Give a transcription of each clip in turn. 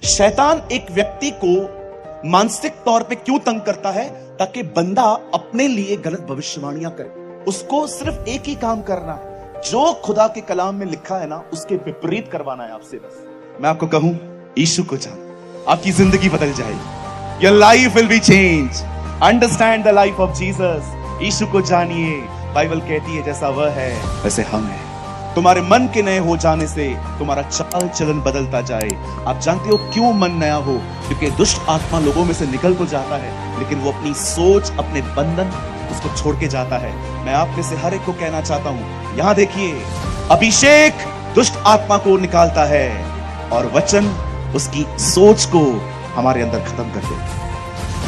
शैतान एक व्यक्ति को मानसिक तौर पे क्यों तंग करता है? ताकि बंदा अपने लिए गलत भविष्यवाणियां करे। उसको सिर्फ एक ही काम करना है, जो खुदा के कलाम में लिखा है ना, उसके विपरीत करवाना है आपसे। बस मैं आपको कहूं, यीशु को जान, आपकी जिंदगी बदल जाएगी। Your life will be change. Understand the life of Jesus. यीशु को जानिए। बाइबल कहती है जैसा वह है वैसे हम हैं। तुम्हारे मन के नए हो जाने से तुम्हारा चाल चलन बदलता जाए। आप जानते हो क्यों मन नया हो? क्योंकि दुष्ट आत्मा लोगों में से निकल तो जाता है, लेकिन वो अपनी सोच, अपने बंधन उसको छोड़ के जाता है। मैं आप में से हर एक को कहना चाहता हूं, यहां देखिए, अभिषेक दुष्ट आत्मा को निकालता है और वचन उसकी सोच को हमारे अंदर खत्म कर देता है।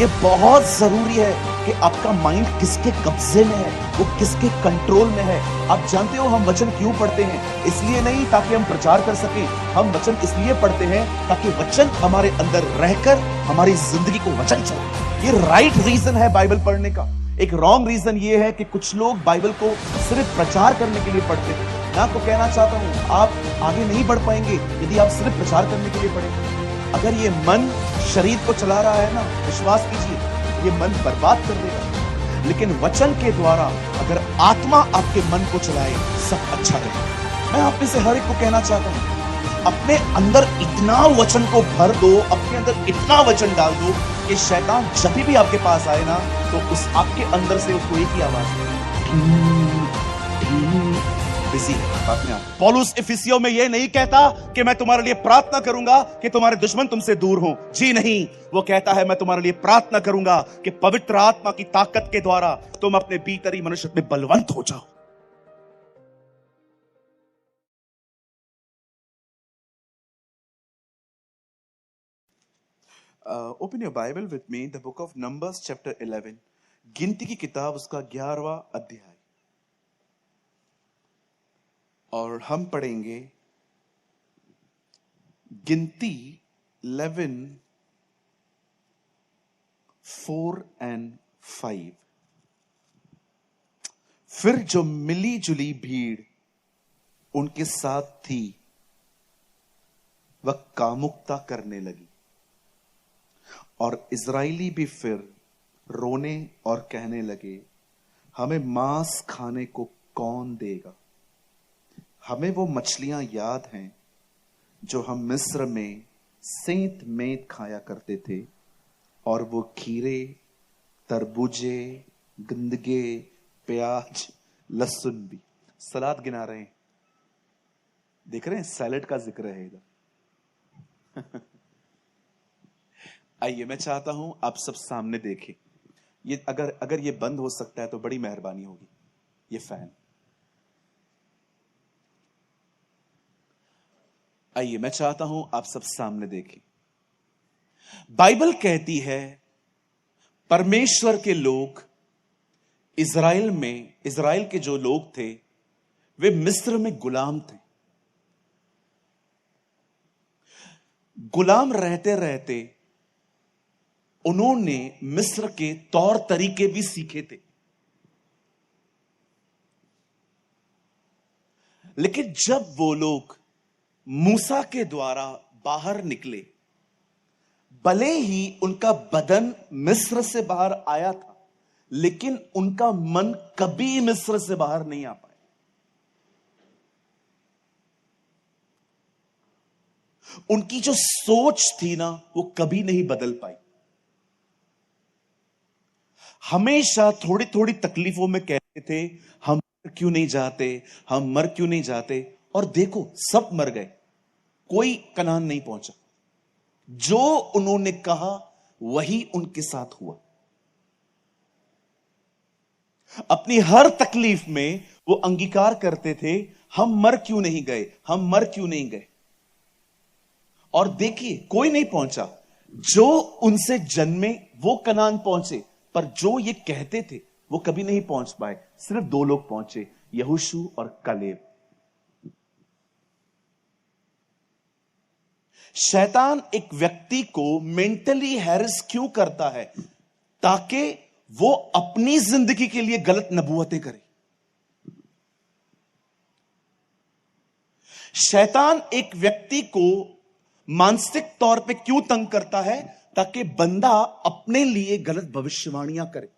ये बहुत जरूरी है कि आपका माइंड किसके कब्जे में है, वो किसके कंट्रोल में है। आप जानते हो हम वचन क्यों पढ़ते हैं? इसलिए नहीं ताकि हम प्रचार कर सकें। हम वचन इसलिए पढ़ते हैं ताकि वचन हमारे अंदर रहकर हमारी जिंदगी को वचन चले। ये राइट रीजन है बाइबल पढ़ने का। एक रॉन्ग रीजन ये है कि कुछ लोग बाइबल को सिर्फ प्रचार करने के लिए पढ़ते हैं। मैं आपको कहना चाहता हूं, आप आगे नहीं बढ़ पाएंगे यदि आप सिर्फ प्रचार करने के लिए पढ़ेंगे। अगर ये मन शरीर को चला रहा है ना, विश्वास कीजिए, ये मन बर्बाद कर देगा। लेकिन वचन के द्वारा अगर आत्मा आपके मन को चलाए, सब अच्छा रहेगा। मैं आप में से हर एक को कहना चाहता हूं, अपने अंदर इतना वचन को भर दो, अपने अंदर इतना वचन डाल दो कि शैतान जब भी आपके पास आए ना, तो उस आपके अंदर से उसको एक ही आवाज बिजी बात में। पौलुस इफिसियों में यह नहीं कहता कि मैं तुम्हारे लिए प्रार्थना करूंगा कि तुम्हारे दुश्मन तुमसे दूर हों। जी नहीं, वो कहता है मैं तुम्हारे लिए प्रार्थना करूंगा कि पवित्र आत्मा की ताकत के द्वारा तुम अपने भीतरी मनुष्य में बलवंत हो जाओ। Open your Bible with me, the book of numbers chapter 11, गिनती की किताब, उसका 11वां अध्याय। और हम पढ़ेंगे गिनती 11, 4 और 5। फिर जो मिली जुली भीड़ उनके साथ थी वह कामुकता करने लगी, और इजराइली भी फिर रोने और कहने लगे, हमें मांस खाने को कौन देगा? हमें वो मछलियां याद हैं जो हम मिस्र में सेंत मेंत खाया करते थे, और वो खीरे, तरबूजे, गंदगे, प्याज, लहसुन भी। सलाद गिना रहे हैं, देख रहे हैं, सैलेड का जिक्र है इधर। आइए, मैं चाहता हूं आप सब सामने देखें। ये अगर ये बंद हो सकता है तो बड़ी मेहरबानी होगी। ये फैन, आइए मैं चाहता हूं आप सब सामने देखें। बाइबल कहती है परमेश्वर के लोग इजराइल के जो लोग थे वे मिस्र में गुलाम थे। गुलाम रहते रहते उन्होंने मिस्र के तौर तरीके भी सीखे थे। लेकिन जब वो लोग मूसा के द्वारा बाहर निकले, भले ही उनका बदन मिस्र से बाहर आया था, लेकिन उनका मन कभी मिस्र से बाहर नहीं आ पाया। उनकी जो सोच थी ना, वो कभी नहीं बदल पाई। हमेशा थोड़ी थोड़ी तकलीफों में कहते थे, हम क्यों नहीं जाते, हम मर क्यों नहीं जाते। और देखो, सब मर गए, कोई कनान नहीं पहुंचा। जो उन्होंने कहा वही उनके साथ हुआ। अपनी हर तकलीफ में वो अंगीकार करते थे, हम मर क्यों नहीं गए, हम मर क्यों नहीं गए। और देखिए, कोई नहीं पहुंचा। जो उनसे जन्मे वो कनान पहुंचे, पर जो ये कहते थे वो कभी नहीं पहुंच पाए। सिर्फ 2 लोग पहुंचे, यहोशू और कलेब। शैतान एक व्यक्ति को मेंटली हैरेस क्यों करता है? ताकि वो अपनी जिंदगी के लिए गलत नबूवतें करे। शैतान एक व्यक्ति को मानसिक तौर पे क्यों तंग करता है? ताकि बंदा अपने लिए गलत भविष्यवाणियां करे,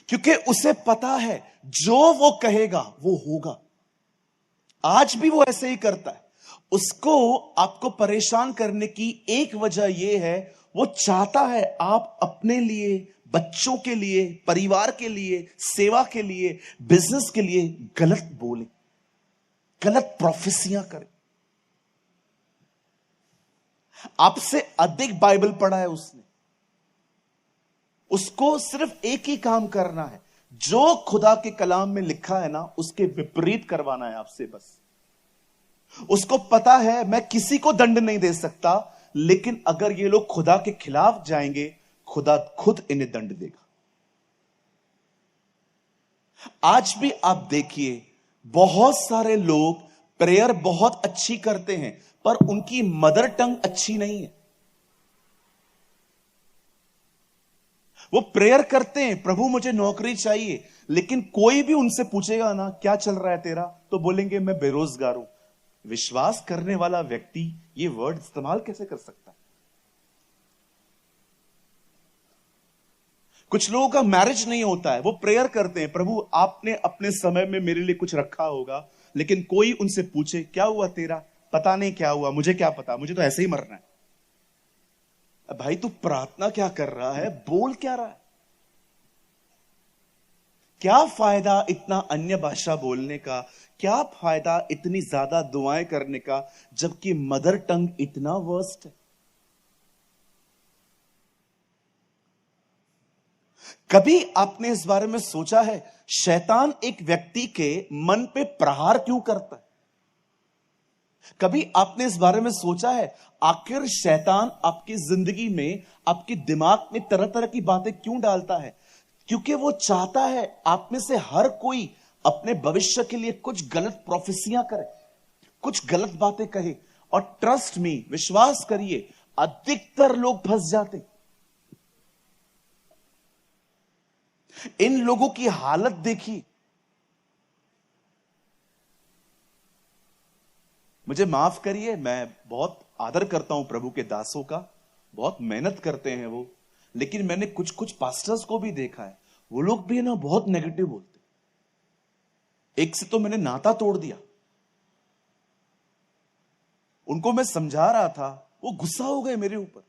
क्योंकि उसे पता है जो वो कहेगा वो होगा। आज भी वो ऐसे ही करता है। उसको आपको परेशान करने की एक वजह यह है, वो चाहता है आप अपने लिए, बच्चों के लिए, परिवार के लिए, सेवा के लिए, बिजनेस के लिए गलत बोले, गलत प्रोफेसियां करें। आपसे अधिक बाइबल पढ़ा है उसने, उसको सिर्फ एक ही काम करना है, जो खुदा के कलाम में लिखा है ना उसके विपरीत करवाना है आपसे। बस उसको पता है मैं किसी को दंड नहीं दे सकता, लेकिन अगर ये लोग खुदा के खिलाफ जाएंगे खुदा खुद इन्हें दंड देगा। आज भी आप देखिए बहुत सारे लोग प्रेयर बहुत अच्छी करते हैं पर उनकी मदर टंग अच्छी नहीं है। वो प्रेयर करते हैं प्रभु मुझे नौकरी चाहिए, लेकिन कोई भी उनसे पूछेगा ना क्या चल रहा है तेरा, तो बोलेंगे मैं बेरोजगार हूं। विश्वास करने वाला व्यक्ति ये वर्ड इस्तेमाल कैसे कर सकता है? कुछ लोगों का मैरिज नहीं होता है, वो प्रेयर करते हैं प्रभु आपने अपने समय में मेरे लिए कुछ रखा होगा, लेकिन कोई उनसे पूछे क्या हुआ तेरा, पता नहीं क्या हुआ, मुझे क्या पता, मुझे तो ऐसे ही मरना है। भाई तू प्रार्थना क्या कर रहा है, बोल क्या रहा है? क्या फायदा इतना अन्य भाषा बोलने का, क्या फायदा इतनी ज्यादा दुआएं करने का, जबकि मदर टंग इतना वर्स्ट है। कभी आपने इस बारे में सोचा है शैतान एक व्यक्ति के मन पे प्रहार क्यों करता है? कभी आपने इस बारे में सोचा है आखिर शैतान आपकी जिंदगी में, आपके दिमाग में तरह तरह की बातें क्यों डालता है? क्योंकि वो चाहता है आप में से हर कोई अपने भविष्य के लिए कुछ गलत प्रोफेसियां करे, कुछ गलत बातें कहे। और ट्रस्ट मी, विश्वास करिए, अधिकतर लोग फंस जाते। इन लोगों की हालत देखिए। मुझे माफ करिए, मैं बहुत आदर करता हूं प्रभु के दासों का, बहुत मेहनत करते हैं वो, लेकिन मैंने कुछ कुछ पास्टर्स को भी देखा है, वो लोग भी है ना बहुत नेगेटिव बोलते। एक से तो मैंने नाता तोड़ दिया, उनको मैं समझा रहा था, वो गुस्सा हो गए मेरे ऊपर।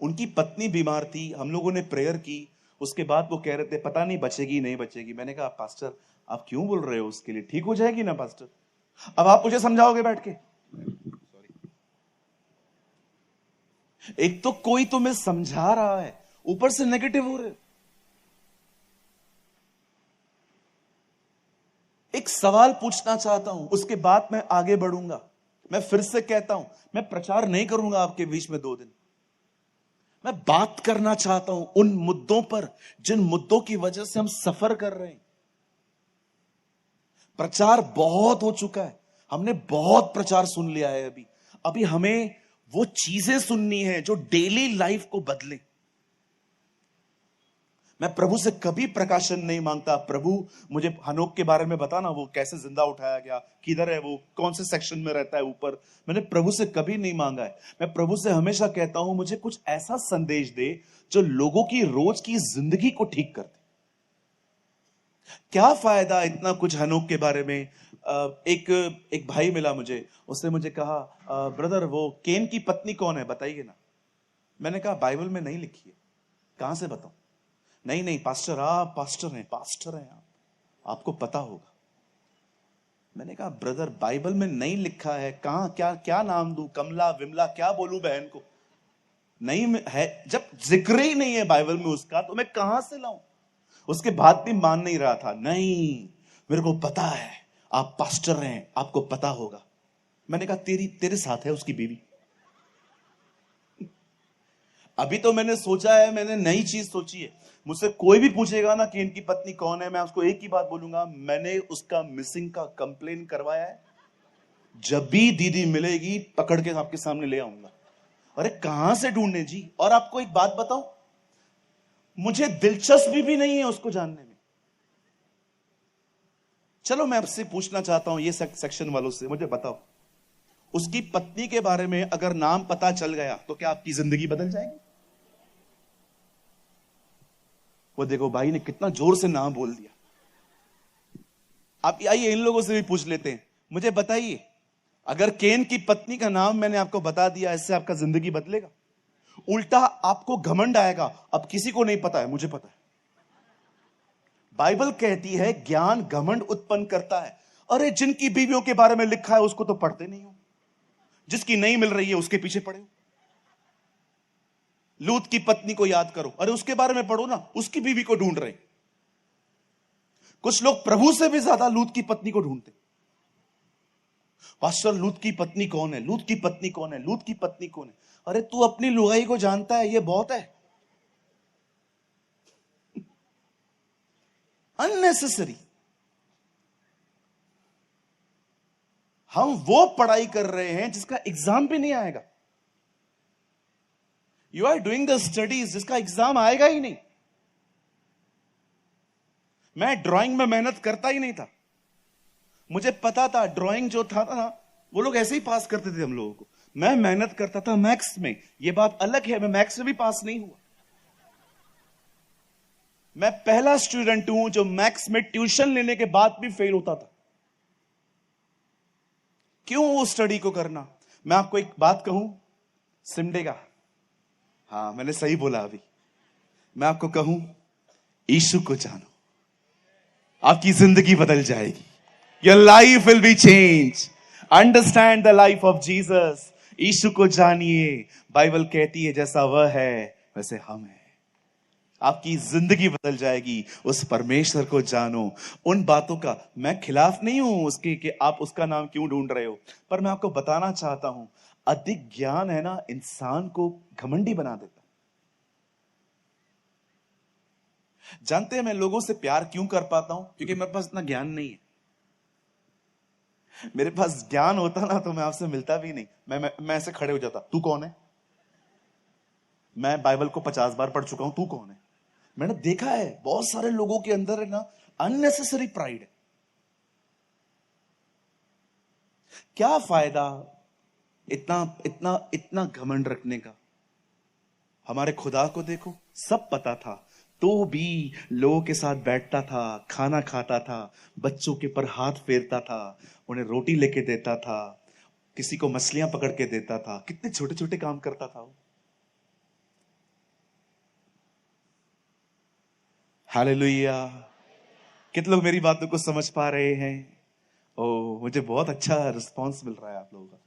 उनकी पत्नी बीमार थी, हम लोगों ने प्रेयर की, उसके बाद वो कह रहे थे पता नहीं बचेगी नहीं बचेगी। मैंने कहा पास्टर आप क्यों बोल रहे हो, उसके लिए ठीक हो जाएगी ना पास्टर, अब आप मुझे समझाओगे बैठ के? एक तो कोई तुम्हें समझा रहा है, ऊपर से नेगेटिव हो रहे। एक सवाल पूछना चाहता हूं, उसके बाद मैं आगे बढ़ूंगा। मैं फिर से कहता हूं, मैं प्रचार नहीं करूंगा आपके बीच में 2 दिन। मैं बात करना चाहता हूं उन मुद्दों पर जिन मुद्दों की वजह से हम सफर कर रहे हैं। प्रचार बहुत हो चुका है, हमने बहुत प्रचार सुन लिया है। अभी हमें वो चीजें सुननी है जो डेली लाइफ को बदले। मैं प्रभु से कभी प्रकाशन नहीं मांगता, प्रभु मुझे हनोक के बारे में बताना, वो कैसे जिंदा उठाया गया, किधर है वो, कौन से सेक्शन में रहता है ऊपर। मैंने प्रभु से कभी नहीं मांगा है। मैं प्रभु से हमेशा कहता हूं मुझे कुछ ऐसा संदेश दे जो लोगों की रोज की जिंदगी को ठीक कर दे। क्या फायदा इतना कुछ हनोक के बारे में। एक भाई मिला मुझे, उसने मुझे कहा ब्रदर वो केन की पत्नी कौन है बताइए ना। मैंने कहा बाइबल में नहीं लिखी है। कहां से बताऊं? नहीं पास्टर, आप पास्टर हैं आपको पता होगा। मैंने कहा ब्रदर बाइबल में नहीं लिखा है, कहां क्या नाम दूं, कमला विमला क्या बोलूं बहन को? नहीं है, जब जिक्र ही नहीं है बाइबल में उसका तो मैं कहां से लाऊं? उसके बाद भी मान नहीं रहा था। नहीं मेरे को पता है, आप पास्टर हैं, आपको पता होगा। मैंने कहा तेरे साथ है उसकी बीवी। अभी तो मैंने सोचा है, मैंने नई चीज सोची है। मुझसे कोई भी पूछेगा ना कि इनकी पत्नी कौन है, मैं उसको एक ही बात बोलूंगा, मैंने उसका मिसिंग का कंप्लेन करवाया है। जब भी दीदी मिलेगी पकड़ के आपके सामने ले आऊंगा। अरे कहां से ढूंढने जी। और आपको एक बात बताऊं, मुझे दिलचस्पी भी नहीं है उसको जानने में। चलो मैं आपसे पूछना चाहता हूं ये सेक्शन वालों से, मुझे बताओ उसकी पत्नी के बारे में अगर नाम पता चल गया तो क्या आपकी जिंदगी बदल जाएगी? वो देखो भाई ने कितना जोर से नाम बोल दिया। आप आइए इन लोगों से भी पूछ लेते हैं, मुझे बताइए, अगर केन की पत्नी का नाम मैंने आपको बता दिया, इससे आपका जिंदगी बदलेगा? उल्टा आपको घमंड आएगा, अब किसी को नहीं पता है, मुझे पता है। बाइबल कहती है ज्ञान घमंड उत्पन्न करता है। अरे जिनकी बीवियों के बारे में लिखा है उसको तो पढ़ते नहीं हो, जिसकी नहीं मिल रही है उसके पीछे पड़े हो। लूत की पत्नी को याद करो, अरे उसके बारे में पढ़ो ना, उसकी बीवी को ढूंढ रहे। कुछ लोग प्रभु से भी ज्यादा लूत की पत्नी को ढूंढते। पास्टर लूत की पत्नी कौन है, लूत की पत्नी कौन है, लूत की पत्नी कौन है? अरे तू अपनी लुगाई को जानता है, ये बहुत है। अननेसेसरी। हम वो पढ़ाई कर रहे हैं जिसका एग्जाम भी नहीं आएगा। You are doing the studies जिसका एग्जाम आएगा ही नहीं। मैं ड्राइंग में मेहनत करता ही नहीं था, मुझे पता था ड्राइंग जो था ना वो लोग ऐसे ही पास करते थे हम लोगों को। मैं मेहनत करता था मैथ्स में, ये बात अलग है, मैं मैथ्स में भी पास नहीं हुआ। मैं पहला स्टूडेंट हूं जो मैथ्स में ट्यूशन लेने के बाद भी फेल होता था। क्यों वो स्टडी को करना? मैं आपको एक बात कहूं, सिमडेगा, हाँ मैंने सही बोला अभी, मैं आपको कहूं यीशु को जानो, आपकी जिंदगी बदल जाएगी। Your life will be changed. Understand the life of Jesus. यीशु को जानिए। बाइबल कहती है जैसा वह है वैसे हम हैं। आपकी जिंदगी बदल जाएगी। उस परमेश्वर को जानो। उन बातों का मैं खिलाफ नहीं हूं उसके कि आप उसका नाम क्यों ढूंढ रहे हो, पर मैं आपको बताना चाहता हूं अधिक ज्ञान है ना इंसान को घमंडी बना देता। जानते हैं मैं लोगों से प्यार क्यों कर पाता हूं? क्योंकि मेरे पास इतना ज्ञान नहीं है। मेरे पास ज्ञान होता ना तो मैं आपसे मिलता भी नहीं। मैं ऐसे खड़े हो जाता, तू कौन है? मैं बाइबल को 50 बार पढ़ चुका हूं, तू कौन है? मैंने देखा है बहुत सारे लोगों के अंदर है ना अननेसेसरी प्राइड है। क्या फायदा इतना इतना इतना घमंड रखने का? हमारे खुदा को देखो, सब पता था तो भी लोगों के साथ बैठता था, खाना खाता था, बच्चों के ऊपर हाथ फेरता था, उन्हें रोटी लेके देता था, किसी को मछलियां पकड़ के देता था। कितने छोटे छोटे काम करता था वो। हालेलुया। कितने लोग मेरी बातों को समझ पा रहे हैं? ओ मुझे बहुत अच्छा रिस्पांस मिल रहा है आप लोगों का।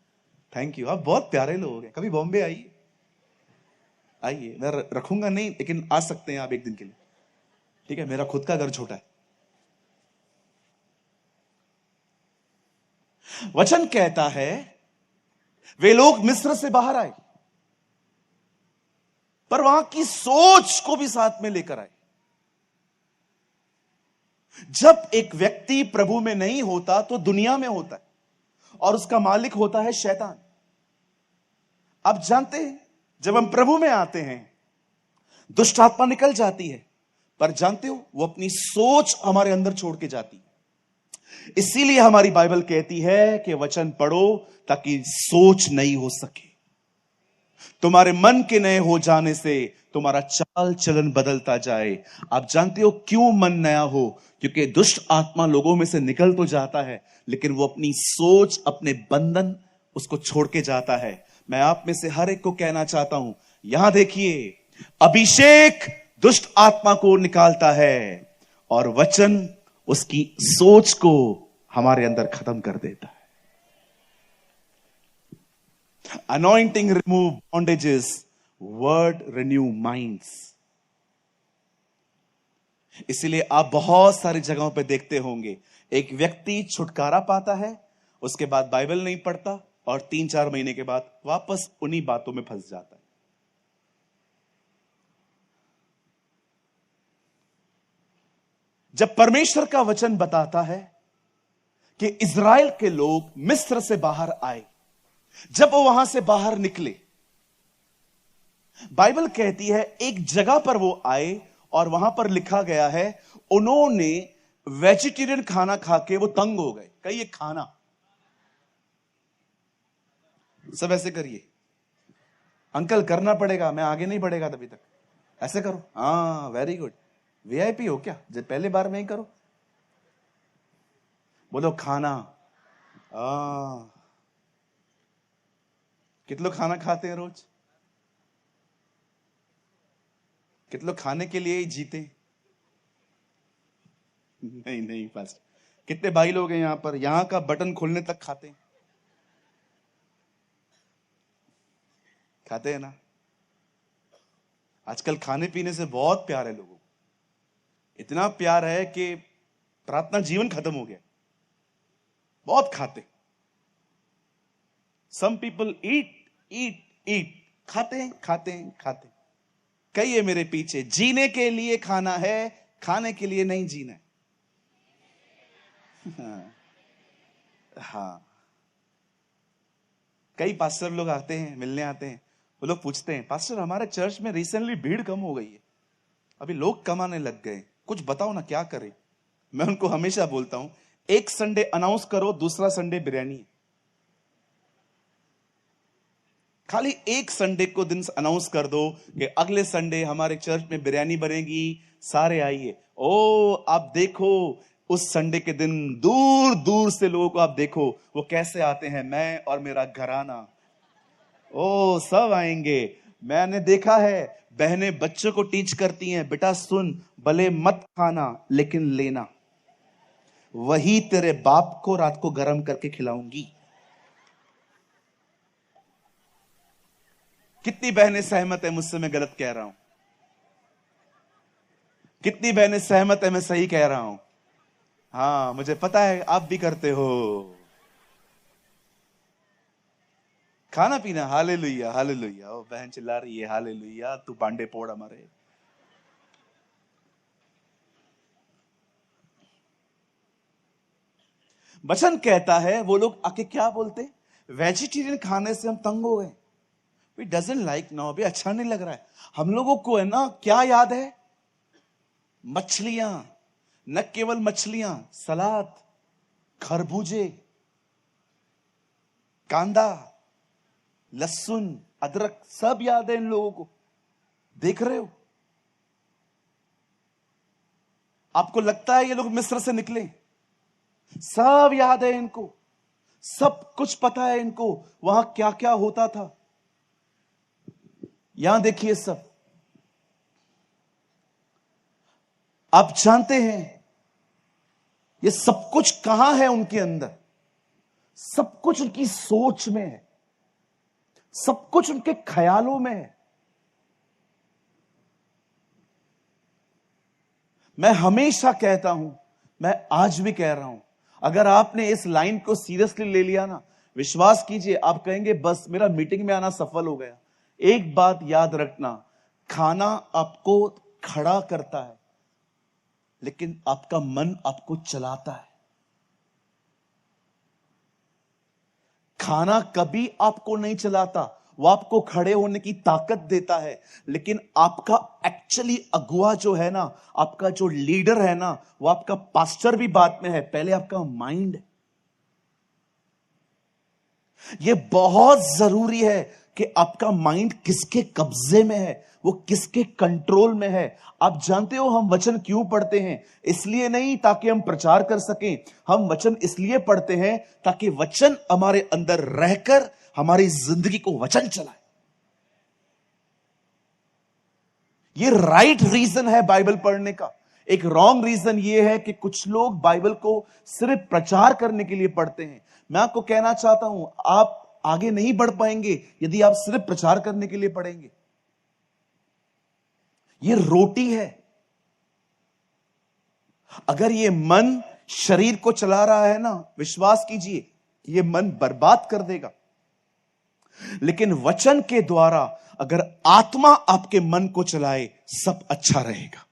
थैंक यू, आप बहुत प्यारे लोग हैं। कभी बॉम्बे आइए, आइए, मैं रखूंगा नहीं लेकिन आ सकते हैं आप एक दिन के लिए, ठीक है? मेरा खुद का घर छोटा है। वचन कहता है वे लोग मिस्र से बाहर आए पर वहां की सोच को भी साथ में लेकर आए। जब एक व्यक्ति प्रभु में नहीं होता तो दुनिया में होता है और उसका मालिक होता है शैतान। आप जानते हैं जब हम प्रभु में आते हैं दुष्ट आत्मा निकल जाती है, पर जानते हो वो अपनी सोच हमारे अंदर छोड़ के जाती है। इसीलिए हमारी बाइबल कहती है कि वचन पढ़ो ताकि सोच नई हो सके। तुम्हारे मन के नए हो जाने से तुम्हारा चाल चलन बदलता जाए। आप जानते हो क्यों मन नया हो? क्योंकि दुष्ट आत्मा लोगों में से निकल तो जाता है लेकिन वो अपनी सोच, अपने बंधन उसको छोड़ के जाता है। मैं आप में से हर एक को कहना चाहता हूं, यहां देखिए, अभिषेक दुष्ट आत्मा को निकालता है और वचन उसकी सोच को हमारे अंदर खत्म कर देता है। Anointing remove bondages, word renew minds. इसीलिए आप बहुत सारी जगहों पे देखते होंगे एक व्यक्ति छुटकारा पाता है, उसके बाद बाइबल नहीं पढ़ता और 3-4 महीने के बाद वापस उन्हीं बातों में फंस जाता है। जब परमेश्वर का वचन बताता है कि इज़राइल के लोग मिस्र से बाहर आए, जब वो वहां से बाहर निकले, बाइबल कहती है एक जगह पर वो आए और वहां पर लिखा गया है उन्होंने वेजिटेरियन खाना खा के वो तंग हो गए। कहिए खाना। सब ऐसे करिए। अंकल करना पड़ेगा, मैं आगे नहीं बढ़ेगा तभी तक। ऐसे करो, हाँ वेरी गुड। वीआईपी हो क्या, जब पहले बार में ही करो। बोलो खाना। कितने लोग खाना खाते हैं रोज? कितने लोग खाने के लिए ही जीते? नहीं नहीं पास। कितने भाई लोग हैं यहां पर, यहां का बटन खोलने तक खाते हैं? खाते हैं ना। आजकल खाने पीने से बहुत प्यार है लोगों को। इतना प्यार है कि प्रार्थना जीवन खत्म हो गया। बहुत खाते। सम पीपल ईट ईट ईट, खाते हैं खाते हैं खाते। कई है मेरे पीछे, जीने के लिए खाना है, खाने के लिए नहीं जीना है। हाँ। कई पास्टर लोग आते हैं, मिलने आते हैं। वो लोग पूछते हैं, पास्टर हमारे चर्च में रिसेंटली भीड़ कम हो गई है, अभी लोग कम आने लग गए, कुछ बताओ ना क्या करें। मैं उनको हमेशा बोलता हूं, एक संडे अनाउंस करो, दूसरा संडे बिरयानी है। खाली एक संडे को दिन अनाउंस कर दो कि अगले संडे हमारे चर्च में बिरयानी बनेगी, सारे आइए। ओ आप देखो, उस संडे के दिन दूर दूर से लोगों को आप देखो वो कैसे आते हैं, मैं और मेरा घराना। ओ सब आएंगे। मैंने देखा है बहनें बच्चों को टीच करती हैं, बेटा सुन, भले मत खाना लेकिन लेना, वही तेरे बाप को रात को गर्म करके खिलाऊंगी। कितनी बहनें सहमत है मुझसे मैं गलत कह रहा हूं? कितनी बहनें सहमत है मैं सही कह रहा हूं? हाँ मुझे पता है आप भी करते हो। खाना पीना, हालेलुया हालेलुया। ओ बहन चिल्ला रही है हालेलुया, तू बांडे पोड़ हमारे। वचन कहता है, वो लोग आके क्या बोलते, वेजिटेरियन खाने से हम तंग हो गए, वी डजंट लाइक नाउ, अभी अच्छा नहीं लग रहा है। हम लोगों को है ना क्या याद है, मछलियां, न केवल मछलियां, सलाद, खरबूजे, कांदा, लहसुन, अदरक, सब याद है इन लोगों को। देख रहे हो, आपको लगता है ये लोग मिस्र से निकले? सब याद है इनको, सब कुछ पता है इनको, वहां क्या क्या होता था। यहां देखिए सब, आप जानते हैं ये सब कुछ कहां है उनके अंदर? सब कुछ उनकी सोच में है, सब कुछ उनके ख्यालों में है। मैं हमेशा कहता हूं, मैं आज भी कह रहा हूं, अगर आपने इस लाइन को सीरियसली ले लिया ना, विश्वास कीजिए आप कहेंगे बस मेरा मीटिंग में आना सफल हो गया। एक बात याद रखना, खाना आपको खड़ा करता है लेकिन आपका मन आपको चलाता है। खाना कभी आपको नहीं चलाता, वो आपको खड़े होने की ताकत देता है, लेकिन आपका एक्चुअली अगुआ जो है ना, आपका जो लीडर है ना, वो आपका पास्टर भी बाद में है, पहले आपका माइंड है। ये बहुत जरूरी है कि आपका माइंड किसके कब्जे में है, वो किसके कंट्रोल में है। आप जानते हो हम वचन क्यों पढ़ते हैं? इसलिए नहीं ताकि हम प्रचार कर सकें, हम वचन इसलिए पढ़ते हैं ताकि वचन हमारे अंदर रहकर हमारी जिंदगी को वचन चलाए। ये राइट रीजन है बाइबल पढ़ने का। एक रॉन्ग रीजन ये है कि कुछ लोग बाइबल को सिर्फ प्रचार करने के लिए पढ़ते हैं। मैं आपको कहना चाहता हूं, आप आगे नहीं बढ़ पाएंगे यदि आप सिर्फ प्रचार करने के लिए पढ़ेंगे। ये रोटी है। अगर ये मन शरीर को चला रहा है ना, विश्वास कीजिए ये मन बर्बाद कर देगा। लेकिन वचन के द्वारा अगर आत्मा आपके मन को चलाए, सब अच्छा रहेगा।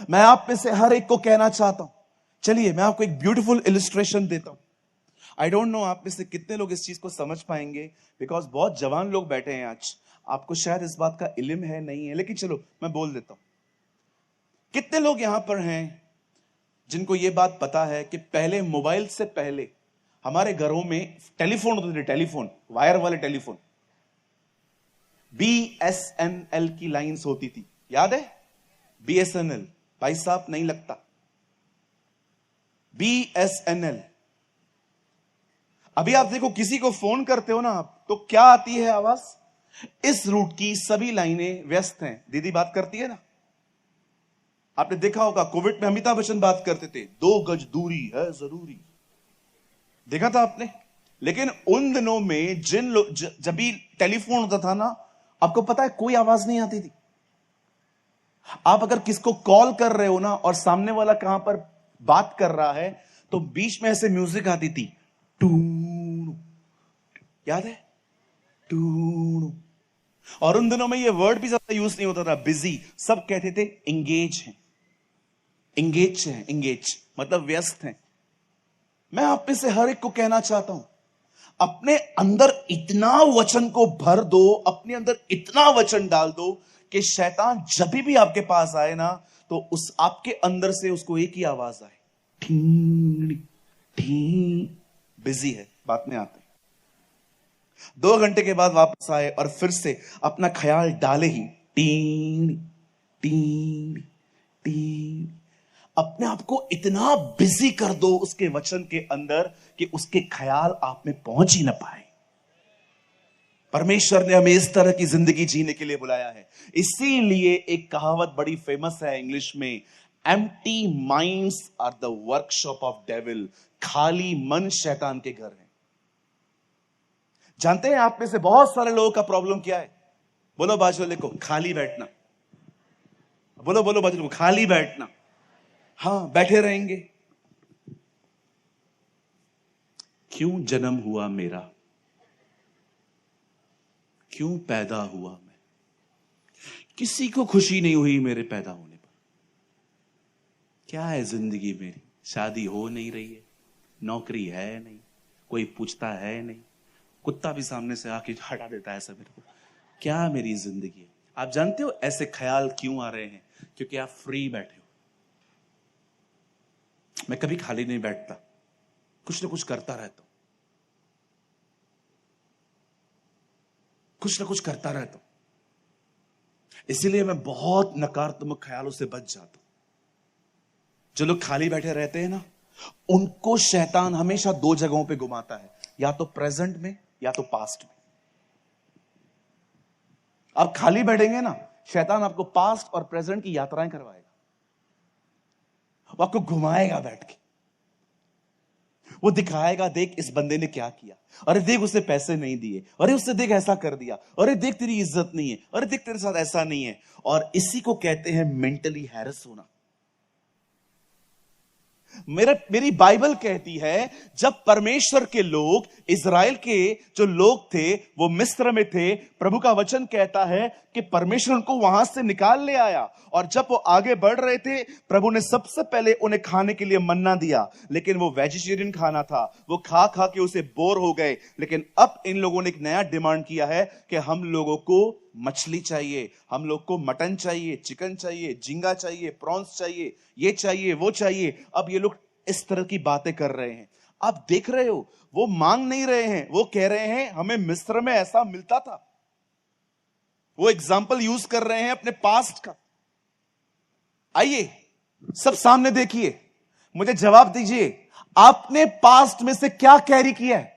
मैं आप में से हर एक को कहना चाहता हूं, चलिए मैं आपको एक ब्यूटीफुल इलिस्ट्रेशन देता हूं। आई डोंट नो आप में से कितने लोग इस चीज को समझ पाएंगे, बिकॉज बहुत जवान लोग बैठे हैं आज, आपको शायद इस बात का इल्म है नहीं है, लेकिन चलो मैं बोल देता हूं। कितने लोग यहां पर हैं जिनको यह बात पता है कि पहले, मोबाइल से पहले हमारे घरों में टेलीफोन होते थे, टेलीफोन, वायर वाले टेलीफोन, BSNL की लाइंस होती थी, याद है? BSNL, भाई साहब नहीं लगता, BSNL। अभी आप देखो, किसी को फोन करते हो ना आप, तो क्या आती है आवाज? इस रूट की सभी लाइनें व्यस्त हैं। दीदी बात करती है ना, आपने देखा होगा कोविड में अमिताभ बच्चन बात करते थे, 2 गज दूरी है जरूरी, देखा था आपने? लेकिन उन दिनों में जिन लोग जब भी टेलीफोन होता था ना, आपको पता है कोई आवाज नहीं आती थी। आप अगर किसको कॉल कर रहे हो ना और सामने वाला कहां पर बात कर रहा है, तो बीच में ऐसे म्यूजिक आती थी, टूण, याद है? टूण। और उन दिनों में ये वर्ड भी ज्यादा यूज नहीं होता था, बिजी, सब कहते थे एंगेज है, एंगेज है, एंगेज मतलब व्यस्त है। मैं आप में से हर एक को कहना चाहता हूं, अपने अंदर इतना वचन को भर दो, अपने अंदर इतना वचन डाल दो कि शैतान जब भी आपके पास आए ना, तो उस आपके अंदर से उसको एक ही आवाज आए, ठीक ठीक, बिजी है, बात में आते। 2 घंटे के बाद वापस आए और फिर से अपना ख्याल डाले ही, टीन टीन टीन। अपने आप को इतना बिजी कर दो उसके वचन के अंदर कि उसके ख्याल आप में पहुंच ही ना पाए। परमेश्वर ने हमें इस तरह की जिंदगी जीने के लिए बुलाया है। इसीलिए एक कहावत बड़ी फेमस है इंग्लिश में, empty minds are the workshop of devil. खाली मन शैतान के घर है। जानते हैं आप में से बहुत सारे लोगों का प्रॉब्लम क्या है? बोलो बाजू वाले को, खाली बैठना। बोलो बोलो बाजू को, खाली बैठना। हां, बैठे रहेंगे। क्यों जन्म हुआ मेरा, क्यों पैदा हुआ मैं? किसी को खुशी नहीं हुई मेरे पैदा होने पर। क्या है जिंदगी मेरी? शादी हो नहीं रही है, नौकरी है नहीं, कोई पूछता है नहीं, कुत्ता भी सामने से आके हटा देता है सब मेरे को। क्या मेरी जिंदगी है? आप जानते हो ऐसे ख्याल क्यों आ रहे हैं? क्योंकि आप फ्री बैठे हो। मैं कभी खाली नहीं बैठता, कुछ ना कुछ करता रहता हूं, कुछ ना कुछ करता रहता हूं। इसीलिए मैं बहुत नकारात्मक ख्यालों से बच जाता हूं। जो लोग खाली बैठे रहते हैं ना, उनको शैतान हमेशा 2 जगहों पे घुमाता है, या तो प्रेजेंट में या तो पास्ट में। आप खाली बैठेंगे ना, शैतान आपको पास्ट और प्रेजेंट की यात्राएं करवाएगा। वो आपको घुमाएगा बैठ के, वो दिखाएगा, देख इस बंदे ने क्या किया, अरे देख उसे पैसे नहीं दिए, अरे उससे देख ऐसा कर दिया, अरे देख तेरी इज्जत नहीं है, अरे देख तेरे साथ ऐसा नहीं है। और इसी को कहते हैं मेंटली हैरेस होना। मेरी बाइबल कहती है, जब परमेश्वर के लोग, इजराइल के जो लोग थे, वो मिस्र में थे, प्रभु का वचन कहता है कि परमेश्वर उनको वहां से निकाल ले आया। और जब वो आगे बढ़ रहे थे, प्रभु ने सबसे पहले उन्हें खाने के लिए मन्ना दिया, लेकिन वो वेजिटेरियन खाना था। वो खा खा के उसे बोर हो गए। लेकिन अब इन लोगों ने एक नया डिमांड किया है कि हम लोगों को मछली चाहिए, हम लोग को मटन चाहिए, चिकन चाहिए, झींगा चाहिए, प्रॉन्स चाहिए, ये चाहिए, वो चाहिए। अब ये लोग इस तरह की बातें कर रहे हैं। आप देख रहे हो, वो मांग नहीं रहे हैं, वो कह रहे हैं हमें मिस्र में ऐसा मिलता था। वो एग्जाम्पल यूज कर रहे हैं अपने पास्ट का। आइए सब सामने देखिए, मुझे जवाब दीजिए, आपने पास्ट में से क्या कैरी किया है?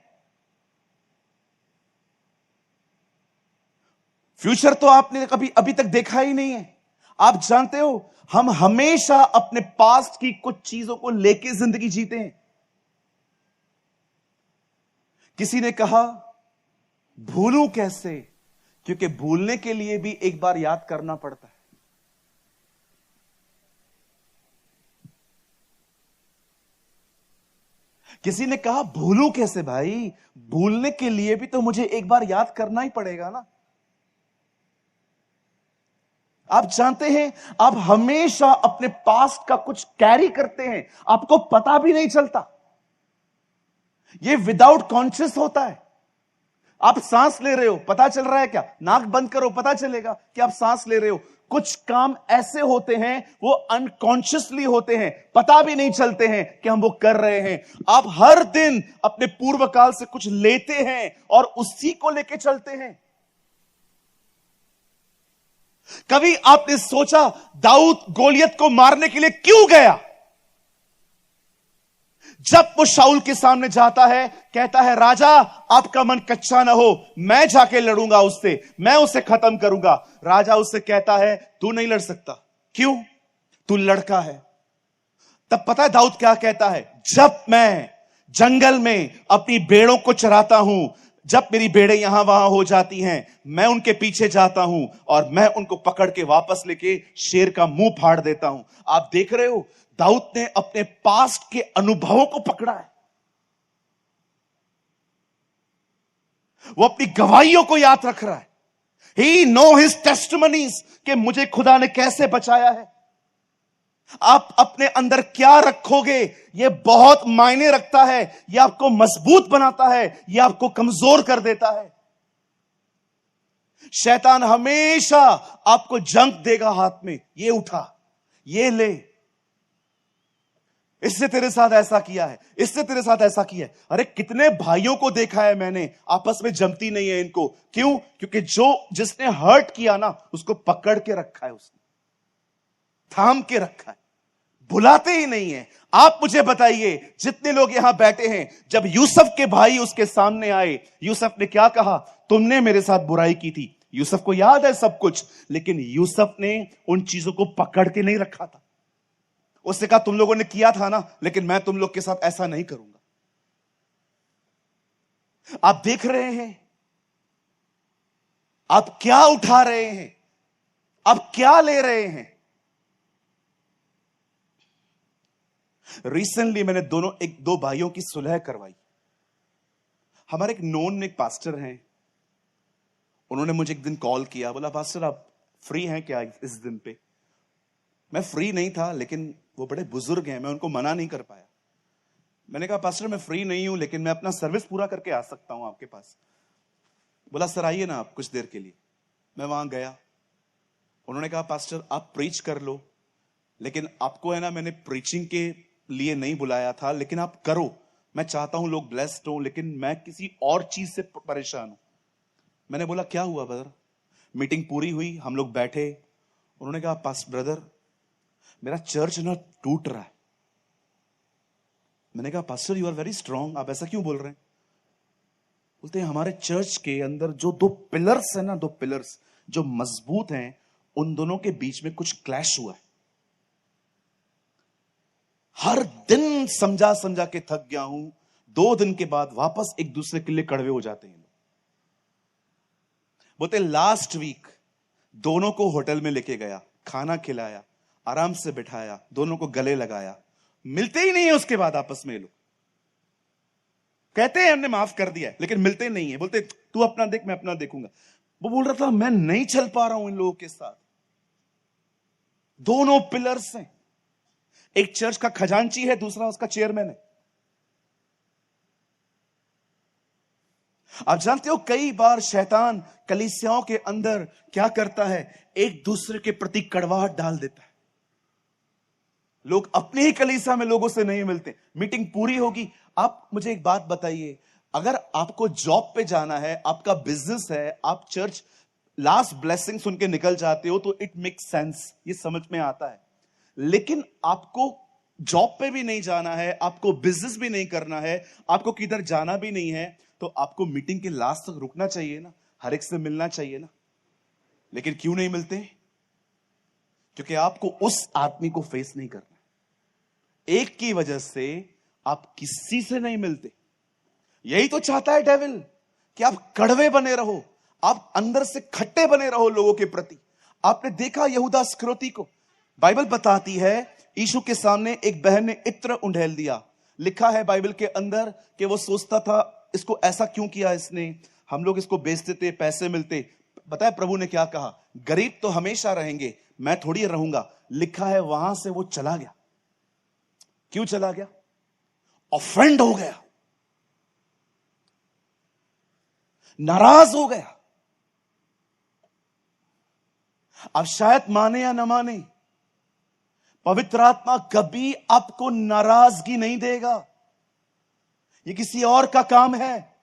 फ्यूचर तो आपने कभी अभी तक देखा ही नहीं है। आप जानते हो, हम हमेशा अपने पास्ट की कुछ चीजों को लेके जिंदगी जीते हैं। किसी ने कहा भूलूं कैसे, क्योंकि भूलने के लिए भी एक बार याद करना पड़ता है। किसी ने कहा भूलूं कैसे भाई, भूलने के लिए भी तो मुझे एक बार याद करना ही पड़ेगा ना। आप जानते हैं, आप हमेशा अपने पास्ट का कुछ कैरी करते हैं, आपको पता भी नहीं चलता। यह विदाउट कॉन्शियस होता है। आप सांस ले रहे हो, पता चल रहा है क्या? नाक बंद करो, पता चलेगा कि आप सांस ले रहे हो। कुछ काम ऐसे होते हैं वो अनकॉन्शियसली होते हैं, पता भी नहीं चलते हैं कि हम वो कर रहे हैं। आप हर दिन अपने पूर्व काल से कुछ लेते हैं और उसी को लेके चलते हैं। कभी आपने सोचा दाऊद गोलियत को मारने के लिए क्यों गया? जब वो शाऊल के सामने जाता है, कहता है राजा आपका मन कच्चा ना हो, मैं जाके लड़ूंगा उससे, मैं उसे खत्म करूंगा। राजा उससे कहता है तू नहीं लड़ सकता। क्यों? तू लड़का है। तब पता है दाऊद क्या कहता है? जब मैं जंगल में अपनी भेड़ों को चराता हूं, जब मेरी भेड़ें यहां वहां हो जाती हैं, मैं उनके पीछे जाता हूं और मैं उनको पकड़ के वापस लेके शेर का मुंह फाड़ देता हूं। आप देख रहे हो, दाऊद ने अपने पास्ट के अनुभवों को पकड़ा है। वो अपनी गवाहियों को याद रख रहा है। He know his testimonies कि मुझे खुदा ने कैसे बचाया है। आप अपने अंदर क्या रखोगे यह बहुत मायने रखता है। यह आपको मजबूत बनाता है, यह आपको कमजोर कर देता है। शैतान हमेशा आपको जंक देगा हाथ में, ये उठा, ये ले, इससे तेरे साथ ऐसा किया है, इससे तेरे साथ ऐसा किया है। अरे कितने भाइयों को देखा है मैंने, आपस में जमती नहीं है इनको। क्यों? क्योंकि जिसने हर्ट किया ना, उसको पकड़ के रखा है, उसने थाम के रखा है, बुलाते ही नहीं है। आप मुझे बताइए, जितने लोग यहां बैठे हैं, जब यूसुफ के भाई उसके सामने आए, यूसुफ ने क्या कहा? तुमने मेरे साथ बुराई की थी। यूसुफ को याद है सब कुछ, लेकिन यूसुफ ने उन चीजों को पकड़ के नहीं रखा था। उसने कहा तुम लोगों ने किया था ना, लेकिन मैं तुम लोग के साथ ऐसा नहीं करूंगा। आप देख रहे हैं, आप क्या उठा रहे हैं, आप क्या ले रहे हैं। रिसेंटली मैंने दो भाइयों की सुलह करवाई। हमारे एक नोन में एक पास्टर हैं, उन्होंने मुझे एक दिन कॉल किया, बोला पास्टर आप फ्री हैं क्या इस दिन पे? मैं फ्री नहीं था, लेकिन वो बड़े बुजुर्ग हैं, मैं उनको मना नहीं कर पाया। मैंने कहा पास्टर मैं फ्री नहीं हूं, लेकिन मैं अपना सर्विस पूरा करके आ सकता हूं आपके पास। बोला सर आइए ना आप कुछ देर के लिए। मैं वहां गया, उन्होंने कहा पास्टर आप प्रीच कर लो, लेकिन आपको है ना मैंने प्रीचिंग के लिए नहीं बुलाया था, लेकिन आप करो। मैं चाहता हूं लोग ब्लेस्ड हो, लेकिन मैं किसी और चीज से परेशान हूं। मैंने बोला क्या हुआ ब्रदर? मीटिंग पूरी हुई, हम लोग बैठे, उन्होंने कहा पास्ट ब्रदर मेरा चर्च ना टूट रहा है। मैंने कहा pastor you are very strong, आप ऐसा क्यों बोल रहे हैं? बोलते हैं हमारे चर्च के अंदर जो दो पिलर्स है ना, दो पिलर्स जो मजबूत हैं, उन दोनों के बीच में कुछ क्लैश हुआ है। हर दिन समझा समझा के थक गया हूं, 2 दिन के बाद वापस एक दूसरे के लिए कड़वे हो जाते हैं। बोलते लास्ट वीक दोनों को होटल में लेके गया, खाना खिलाया, आराम से बिठाया, दोनों को गले लगाया, मिलते ही नहीं है उसके बाद आपस में। लोग कहते हैं हमने माफ कर दिया है, लेकिन मिलते नहीं है। बोलते तू अपना देख, मैं अपना देखूंगा। वो बोल रहा था मैं नहीं चल पा रहा हूं इन लोगों के साथ। दोनों पिलर्स हैं, एक चर्च का खजांची है, दूसरा उसका चेयरमैन है। आप जानते हो कई बार शैतान कलीसियाओं के अंदर क्या करता है? एक दूसरे के प्रति कड़वाहट डाल देता है। लोग अपने ही कलीसिया में लोगों से नहीं मिलते। मीटिंग पूरी होगी, आप मुझे एक बात बताइए, अगर आपको जॉब पे जाना है, आपका बिजनेस है, आप चर्च लास्ट ब्लेसिंग सुन के निकल जाते हो, तो इट मेक्स सेंस, ये समझ में आता है। लेकिन आपको जॉब पे भी नहीं जाना है, आपको बिजनेस भी नहीं करना है, आपको किधर जाना भी नहीं है, तो आपको मीटिंग के लास्ट तक रुकना चाहिए ना, हर एक से मिलना चाहिए ना। लेकिन क्यों नहीं मिलते? क्योंकि आपको उस आदमी को फेस नहीं करना। एक की वजह से आप किसी से नहीं मिलते। यही तो चाहता है डेविल, कि आप कड़वे बने रहो, आप अंदर से खट्टे बने रहो लोगों के प्रति। आपने देखा यहूदा इस्करियोती को, बाइबल बताती है यीशु के सामने एक बहन ने इत्र उंडेल दिया। लिखा है बाइबल के अंदर कि वो सोचता था इसको ऐसा क्यों किया इसने, हम लोग इसको बेच देते, पैसे मिलते। बताए प्रभु ने क्या कहा? गरीब तो हमेशा रहेंगे, मैं थोड़ी रहूंगा। लिखा है वहां से वो चला गया। क्यों चला गया? ऑफेंड हो गया, नाराज हो गया। अब शायद माने या न माने, पवित्र आत्मा कभी आपको नाराजगी नहीं देगा। ये किसी और का काम है।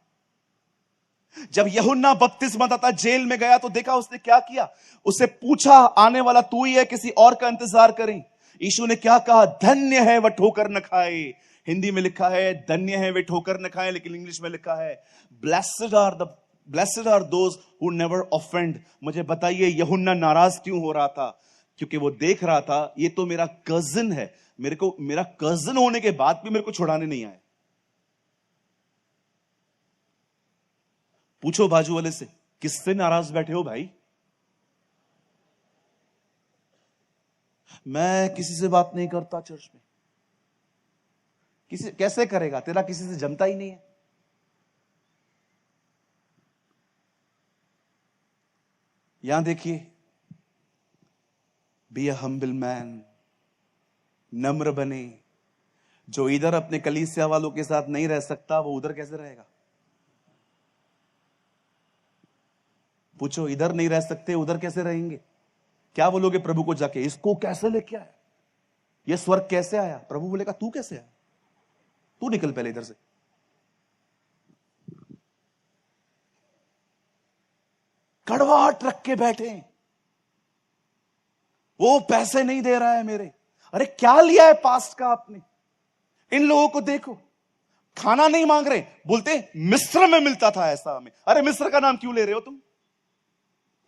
जब यूहन्ना बपतिस्मादाता जेल में गया तो देखा उसने क्या किया। उससे पूछा, आने वाला तू ही है, किसी और का इंतजार करें? यीशु ने क्या कहा? धन्य है वह ठोकर न खाए। हिंदी में लिखा है धन्य है वे ठोकर न खाए, लेकिन इंग्लिश में लिखा है blessed are those who never offend. मुझे बताइए यूहन्ना नाराज क्यों हो रहा था? क्योंकि वो देख रहा था ये तो मेरा कजिन है, मेरा कजिन होने के बाद भी मेरे को छुड़ाने नहीं आए। पूछो बाजू वाले से, किससे नाराज बैठे हो भाई? मैं किसी से बात नहीं करता चर्च में। कैसे करेगा? तेरा किसी से जमता ही नहीं है। यहां देखिए, बी अ हम्बल मैन, नम्र बने। जो इधर अपने कलीसिया वालों के साथ नहीं रह सकता वो उधर कैसे रहेगा? पूछो, इधर नहीं रह सकते उधर कैसे रहेंगे? क्या बोलोगे प्रभु को जाके? इसको कैसे लेके आया, ये स्वर्ग कैसे आया? प्रभु बोलेगा तू कैसे आया, तू निकल पहले इधर से। कड़वाहट रख के बैठे, वो पैसे नहीं दे रहा है मेरे। अरे क्या लिया है पास्ट का आपने? इन लोगों को देखो, खाना नहीं मांग रहे, बोलते मिस्र में मिलता था ऐसा हमें। अरे मिस्र का नाम क्यों ले रहे हो तुम?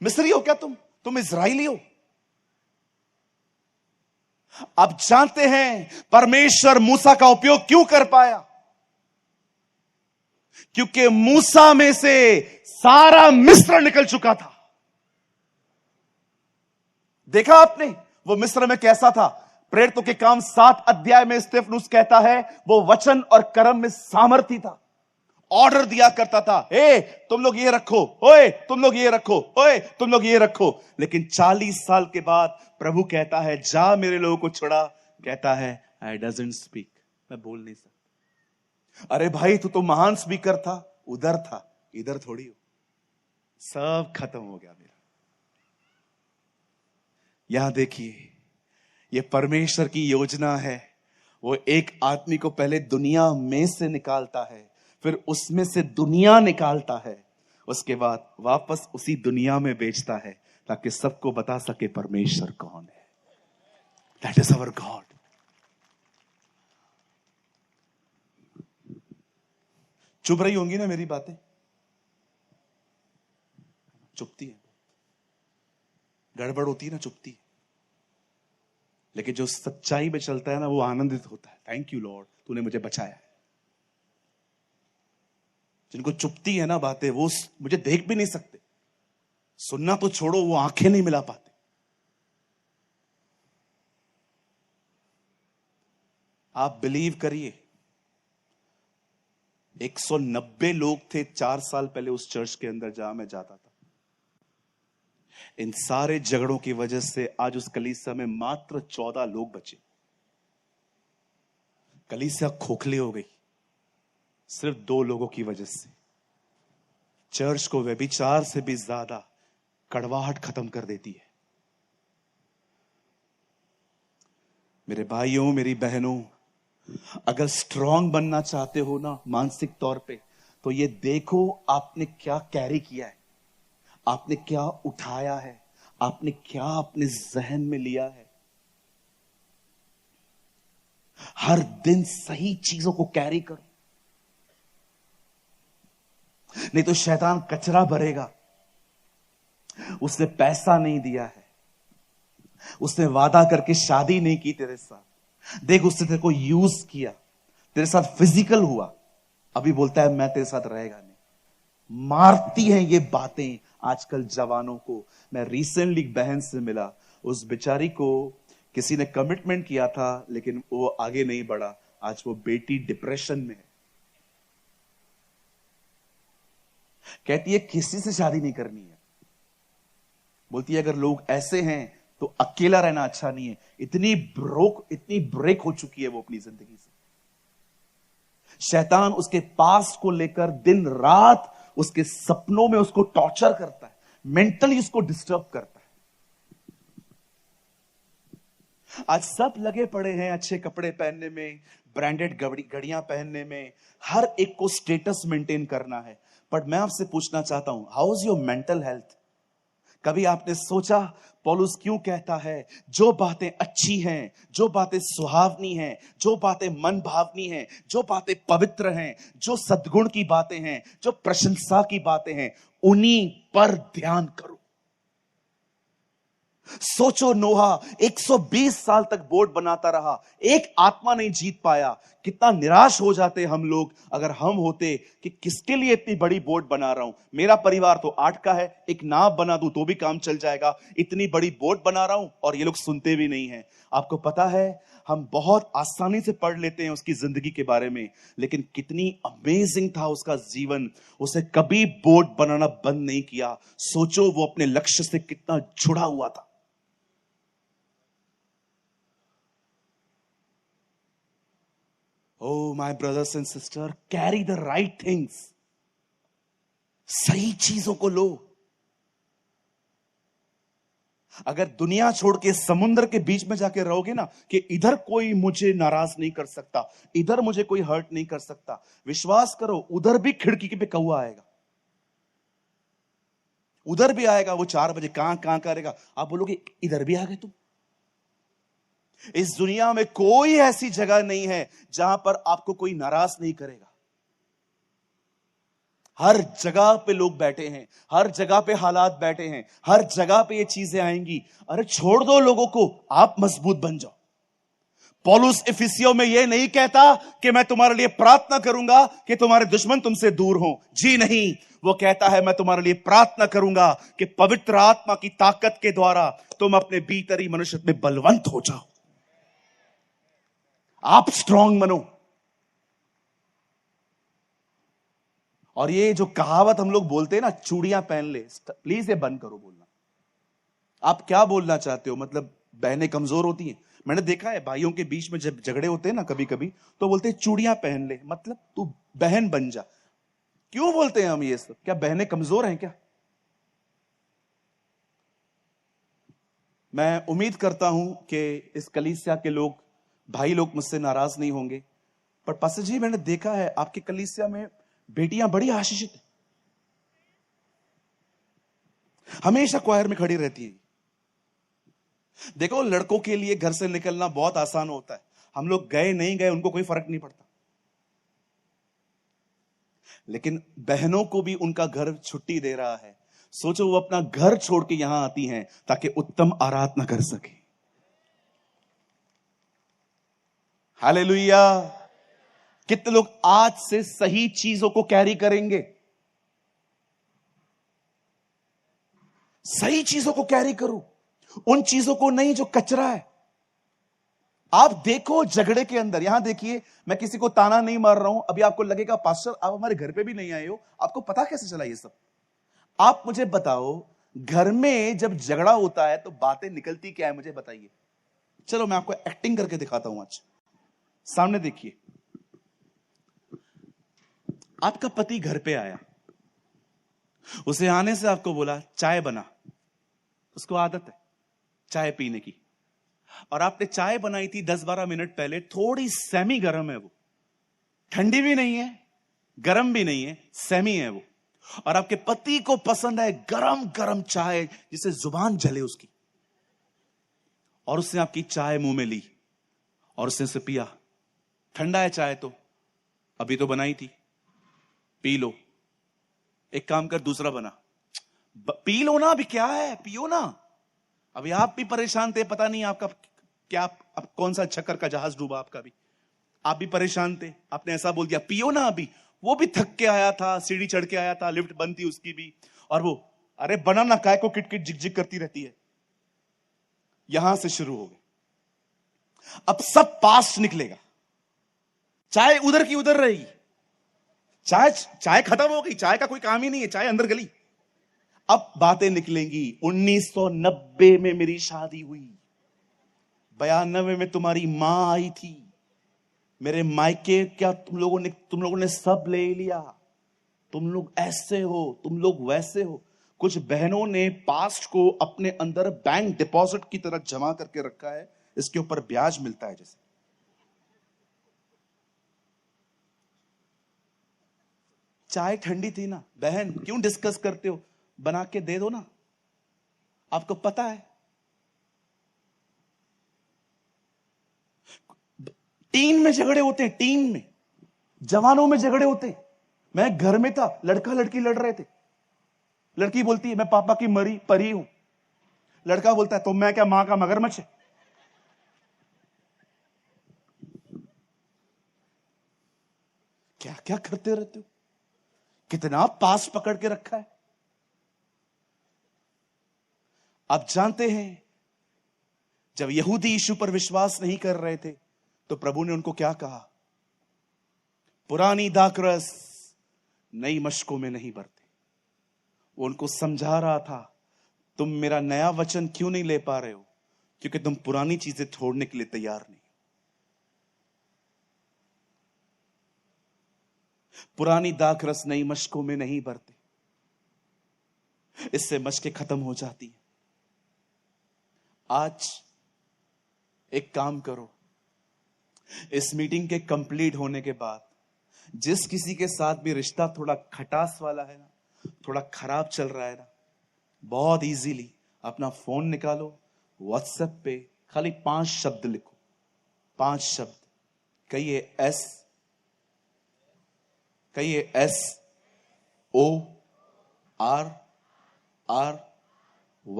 मिस्री हो क्या तुम इजराइली हो। अब जानते हैं परमेश्वर मूसा का उपयोग क्यों कर पाया? क्योंकि मूसा में से सारा मिस्र निकल चुका था। देखा आपने वो मिस्र में कैसा था? प्रेरितों के काम 7 अध्याय में स्तेफनुस कहता है वो वचन और कर्म में सामर्थी था। ऑर्डर दिया करता था, हे तुम लोग ये रखो, ओए तुम लोग ये रखो, ओए तुम लोग ये रखो। लेकिन 40 साल के बाद प्रभु कहता है जा मेरे लोगों को छुड़ा। कहता है आई डजंट स्पीक, मैं बोल नहीं सकता। अरे भाई तू तो महान स्पीकर था, उधर था, इधर थोड़ी हो। सब खत्म हो गया मेरा। यहां देखिए, ये परमेश्वर की योजना है। वो एक आदमी को पहले दुनिया में से निकालता है, फिर उसमें से दुनिया निकालता है, उसके बाद वापस उसी दुनिया में बेचता है ताकि सबको बता सके परमेश्वर कौन है। That is our God. चुप रही होंगी ना मेरी बातें? चुपती है, गड़बड़ होती है ना, चुपती है। लेकिन जो सच्चाई में चलता है ना वो आनंदित होता है। थैंक यू लॉर्ड, तूने मुझे बचाया है। जिनको चुपती है ना बातें, वो मुझे देख भी नहीं सकते, सुनना तो छोड़ो, वो आंखें नहीं मिला पाते। आप बिलीव करिए, 190 लोग थे 4 साल पहले उस चर्च के अंदर जहां मैं जाता था। इन सारे झगड़ों की वजह से आज उस कलीसिया में मात्र 14 लोग बचे। कलीसिया खोखली हो गई सिर्फ 2 लोगों की वजह से। चर्च को व्यभिचार से भी ज्यादा कड़वाहट खत्म कर देती है। मेरे भाइयों, मेरी बहनों, अगर स्ट्रांग बनना चाहते हो ना मानसिक तौर पे, तो ये देखो आपने क्या कैरी किया है, आपने क्या उठाया है, आपने क्या अपने जहन में लिया है। हर दिन सही चीजों को कैरी करो, नहीं तो शैतान कचरा भरेगा। उसने पैसा नहीं दिया है, उसने वादा करके शादी नहीं की तेरे साथ। देख, उसने तेरे को यूज किया, तेरे साथ फिजिकल हुआ, अभी बोलता है मैं तेरे साथ रहेगा नहीं। मारती हैं ये बातें आजकल जवानों को। मैं रिसेंटली बहन से मिला, उस बेचारी को किसी ने कमिटमेंट किया था लेकिन वो आगे नहीं बढ़ा। आज वो बेटी डिप्रेशन में है। कहती है किसी से शादी नहीं करनी है। बोलती है अगर लोग ऐसे हैं तो अकेला रहना अच्छा नहीं है। इतनी ब्रेक हो चुकी है वो अपनी जिंदगी से। शैतान उसके पास्ट को लेकर दिन रात उसके सपनों में उसको टॉर्चर करता है, मेंटली उसको डिस्टर्ब करता है। आज सब लगे पड़े हैं अच्छे कपड़े पहनने में, ब्रांडेड घड़ियां पहनने में, हर एक को स्टेटस मेंटेन करना है। बट मैं आपसे पूछना चाहता हूं, how is your mental health? कभी आपने सोचा पौलुस क्यों कहता है जो बातें अच्छी हैं, जो बातें सुहावनी हैं, जो बातें मन भावनी हैं, जो बातें पवित्र हैं, जो सद्गुण की बातें हैं, जो प्रशंसा की बातें हैं, उन्हीं पर ध्यान करो। सोचो, नोहा 120 साल तक बोट बनाता रहा, एक आत्मा नहीं जीत पाया। कितना निराश हो जाते हम लोग अगर हम होते कि किसके लिए इतनी बड़ी बोट बना रहा हूं, मेरा परिवार तो 8 का है, एक नाव बना दूं तो भी काम चल जाएगा, इतनी बड़ी बोट बना रहा हूं और ये लोग सुनते भी नहीं है। आपको पता है, हम बहुत आसानी से पढ़ लेते हैं उसकी जिंदगी के बारे में, लेकिन कितनी अमेजिंग था उसका जीवन। उसे कभी बोट बनाना बंद नहीं किया। सोचो वो अपने लक्ष्य से कितना जुड़ा हुआ था। Oh, my brothers and sisters, carry the right things. सही चीजों को लो। अगर दुनिया छोड़ के समुद्र के बीच में जाके रहोगे ना कि इधर कोई मुझे नाराज नहीं कर सकता, इधर मुझे कोई हर्ट नहीं कर सकता, विश्वास करो उधर भी खिड़की पे कौवा आएगा, उधर भी आएगा। वो 4 बजे कहां करेगा, आप बोलोगे इधर भी आ गए तुम। इस दुनिया में कोई ऐसी जगह नहीं है जहां पर आपको कोई नाराज नहीं करेगा। हर जगह पे लोग बैठे हैं, हर जगह पे हालात बैठे हैं, हर जगह पे ये चीजें आएंगी। अरे छोड़ दो लोगों को, आप मजबूत बन जाओ। पौलुस इफिसियों में यह नहीं कहता कि मैं तुम्हारे लिए प्रार्थना करूंगा कि तुम्हारे दुश्मन तुमसे दूर हों। जी नहीं, वो कहता है मैं तुम्हारे लिए प्रार्थना करूंगा कि पवित्र आत्मा की ताकत के द्वारा तुम अपने भीतरी मनुष्य में बलवंत हो जाओ, आप स्ट्रांग बनो। और ये जो कहावत हम लोग बोलते हैं ना, चूड़ियां पहन ले, प्लीज ये बंद करो बोलना। आप क्या बोलना चाहते हो? मतलब बहनें कमजोर होती हैं? मैंने देखा है भाइयों के बीच में जब झगड़े होते हैं ना कभी कभी, तो बोलते हैं चूड़ियां पहन ले, मतलब तू बहन बन जा। क्यों बोलते हैं हम ये सब? क्या बहनें कमजोर हैं क्या? मैं उम्मीद करता हूं कि इस कलीसिया के लोग, भाई लोग मुझसे नाराज नहीं होंगे, पर पास्टर जी मैंने देखा है आपके कलीसिया में बेटियां बड़ी आशीषित हैं, हमेशा क्वायर में खड़ी रहती हैं। देखो, लड़कों के लिए घर से निकलना बहुत आसान होता है, हम लोग गए नहीं गए उनको कोई फर्क नहीं पड़ता, लेकिन बहनों को भी उनका घर छुट्टी दे रहा है। सोचो वो अपना घर छोड़ के यहां आती हैं ताकि उत्तम आराधना कर सके। हालेलुया। कितने लोग आज से सही चीजों को कैरी करेंगे? सही चीजों को कैरी करो, उन चीजों को नहीं जो कचरा है। आप देखो झगड़े के अंदर, यहां देखिए, मैं किसी को ताना नहीं मार रहा हूं। अभी आपको लगेगा पास्टर आप हमारे घर पे भी नहीं आए हो, आपको पता कैसे चला ये सब? आप मुझे बताओ, घर में जब झगड़ा होता है तो बातें निकलती क्या है, मुझे बताइए। चलो मैं आपको एक्टिंग करके दिखाता हूं। आज सामने देखिए, आपका पति घर पे आया, उसे आने से आपको बोला चाय बना, उसको आदत है चाय पीने की, और आपने चाय बनाई थी 10-12 मिनट पहले, थोड़ी सेमी गर्म है वो, ठंडी भी नहीं है गर्म भी नहीं है, सेमी है वो, और आपके पति को पसंद है गरम गरम चाय जिसे जुबान जले उसकी, और उसने आपकी चाय मुंह में ली और उसने उसे पिया। ठंडा है चाय तो, अभी तो बनाई थी, पी लो। एक काम कर, दूसरा बना, पी लो ना, अभी क्या है, पियो ना। अभी आप भी परेशान थे, पता नहीं आपका क्या, अब कौन सा चक्कर का जहाज डूबा आपका भी, आप भी परेशान थे, आपने ऐसा बोल दिया पियो ना अभी। वो भी थक के आया था, सीढ़ी चढ़ के आया था, लिफ्ट बंद थी उसकी भी, और वो अरे बना ना, काय को किटकिट झिकझिक करती रहती है। यहां से शुरू हो गए, अब सब पास्ट निकलेगा, चाय उधर की उधर रहेगी, चाय खत्म हो गई, चाय का कोई काम ही नहीं है, चाय अंदर गली। अब बातें निकलेंगी, 1990 में मेरी शादी हुई, 92 में तुम्हारी मां आई थी, मेरे मायके क्या तुम लोगों ने सब ले लिया, तुम लोग ऐसे हो, तुम लोग वैसे हो। कुछ बहनों ने पास्ट को अपने अंदर बैंक डिपॉजिट की तरह जमा करके रखा है, इसके ऊपर ब्याज मिलता है जैसे। चाय ठंडी थी ना बहन, क्यों डिस्कस करते हो, बना के दे दो ना, आपको पता है। टीन में झगड़े होते हैं, टीन में, जवानों में झगड़े होते हैं। मैं घर में था, लड़का लड़की लड़ रहे थे। लड़की बोलती है मैं पापा की मरी परी हूं, लड़का बोलता है तो मैं क्या मां का मगरमच्छ है। क्या क्या करते रहते हो, कितना पास पकड़ के रखा है। आप जानते हैं जब यहूदी यीशु पर विश्वास नहीं कर रहे थे तो प्रभु ने उनको क्या कहा, पुरानी दाखरस नई मशकों में नहीं भरते। वो उनको समझा रहा था तुम मेरा नया वचन क्यों नहीं ले पा रहे हो, क्योंकि तुम पुरानी चीजें छोड़ने के लिए तैयार नहीं। पुरानी दाखरस नई मशकों में नहीं भरते, इससे मशकें खत्म हो जाती हैं। आज एक काम करो, इस मीटिंग के कंप्लीट होने के बाद जिस किसी के साथ भी रिश्ता थोड़ा खटास वाला है ना, थोड़ा खराब चल रहा है ना, बहुत इजीली अपना फोन निकालो, व्हाट्सएप पे खाली 5 शब्द लिखो, 5 शब्द। कहिए SORRY,